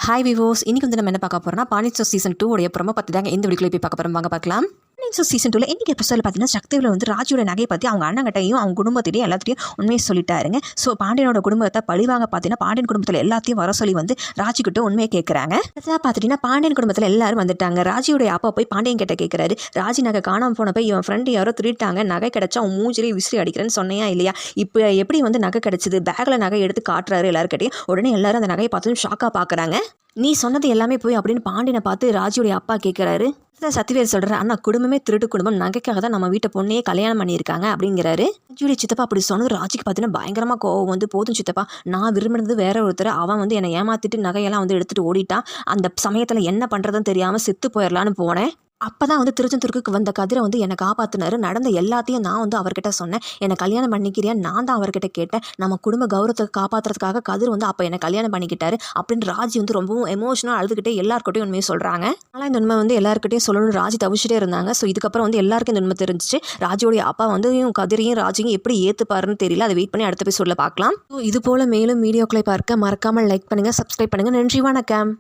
Hi விவோஸ், இன்னைக்கு வந்து நம்ம என்ன பார்க்க போறோம்னா பாண்டியன் ஸ்டோர் சீசன் 2 உடைய ப்ரோமோ பற்றி தாங்க இந்த வீடியோவில் போய் பார்க்க போகிறோம். வாங்க பார்க்கலாம். பாண்டியன் ஸ்டோர் சீசன் 2ல இன்னைக்கு எபிசோட பார்த்தீங்கன்னா சக்திவில் வந்து ராஜியோட நகையை பற்றி அவங்க அண்ணங்கிட்டையும் அவங்க குடும்பத்திட்டையும் எல்லாத்தையும் உண்மையை சொல்லிட்டாருங்க. ஸோ பாண்டியனோட குடும்பத்தை பழிவாங்க பார்த்தீங்கன்னா பாண்டியன் குடும்பத்தில் எல்லாத்தையும் வர சொல்லி வந்து ராஜிக்கிட்ட உண்மையை கேட்குறாங்க. அதான் பார்த்துட்டீங்கன்னா பாண்டியன் குடும்பத்தில் எல்லாரும் வந்துட்டாங்க. ராஜியோடைய அப்பா போய் பாண்டியன் கிட்ட கேட்குறாரு, ராஜி நகை காணாமல் போனப்போ இவன் ஃப்ரெண்டு யாரோ திருட்டாங்க, நகை கிடைச்சா அவன் மூஞ்சிலே விசிறி அடிக்கிறேன்னு சொன்னையா இல்லையா? இப்போ எப்படி வந்து நகை கிடைச்சிது? பேக்கில் நகை எடுத்து காட்டுறாரு எல்லாருக்கிட்டையும். உடனே எல்லாரும் அந்த நகையை பார்த்து ஷாக்காக பார்க்குறாங்க. நீ சொன்னது எல்லாமே போய் அப்படின்னு பாண்டியனை பார்த்து ராஜியோடைய அப்பா கேட்குறாரு. சத்திவேல் சொல்கிறார், அண்ணா குடும்பமே திருட்டு குடும்பம், நகைக்காக தான் நம்ம வீட்டை பொண்ணையே கல்யாணம் பண்ணியிருக்காங்க அப்படிங்கிறாரு. ராஜியோடைய சித்தப்பா அப்படி சொன்னது ராஜிக்கு பார்த்தீங்கன்னா பயங்கரமாக கோவம் வந்து, போதும் சித்தப்பா, நான் விரும்பினது வேற ஒருத்தர், அவன் வந்து என்னை ஏமாத்திட்டு நகையெல்லாம் வந்து எடுத்துகிட்டு ஓடிட்டான். அந்த சமயத்தில் என்ன பண்ணுறதுன்னு தெரியாமல் செத்து போயிடலான்னு போனேன். அப்போ தான் வந்து திருச்செந்தூருக்கு வந்த கதிரை வந்து என்னை காப்பாற்றினாரு. நடந்த எல்லாத்தையும் நான் வந்து அவர்கிட்ட சொன்னேன். என்னை கல்யாணம் பண்ணிக்கிறியா? நான் தான் அவர்கிட்ட கேட்டேன். நம்ம குடும்ப கௌரவத்தை காப்பாற்றுறதுக்காக கதிர் வந்து அப்போ என்னை கல்யாணம் பண்ணிக்கிட்டாரு அப்படின்னு ராஜி வந்து ரொம்பவும் எமோஷனலாக அழுதுகிட்டே எல்லாருக்கிட்டையும் உண்மையை சொல்கிறாங்க. ஆனால் இந்த உண்மை வந்து எல்லாருக்கிட்டையும் சொல்லணும்னு ராஜி தவிச்சிட்டே இருந்தாங்க. ஸோ இதுக்கப்புறம் வந்து எல்லாருக்கும் இந்த உண்மை தெரிஞ்சிச்சு. ராஜியோடைய அப்பா வந்து கதிரையும் ராஜியும் எப்படி ஏற்றுப்பாருன்னு தெரியல. அதை வெயிட் பண்ணி அடுத்த எபிசோடில் பார்க்கலாம். ஸோ இது போல் மேலும் வீடியோக்களை பார்க்க மறக்காமல் லைக் பண்ணுங்கள், சப்ஸ்கிரைப் பண்ணுங்கள். நன்றி, வணக்கம்.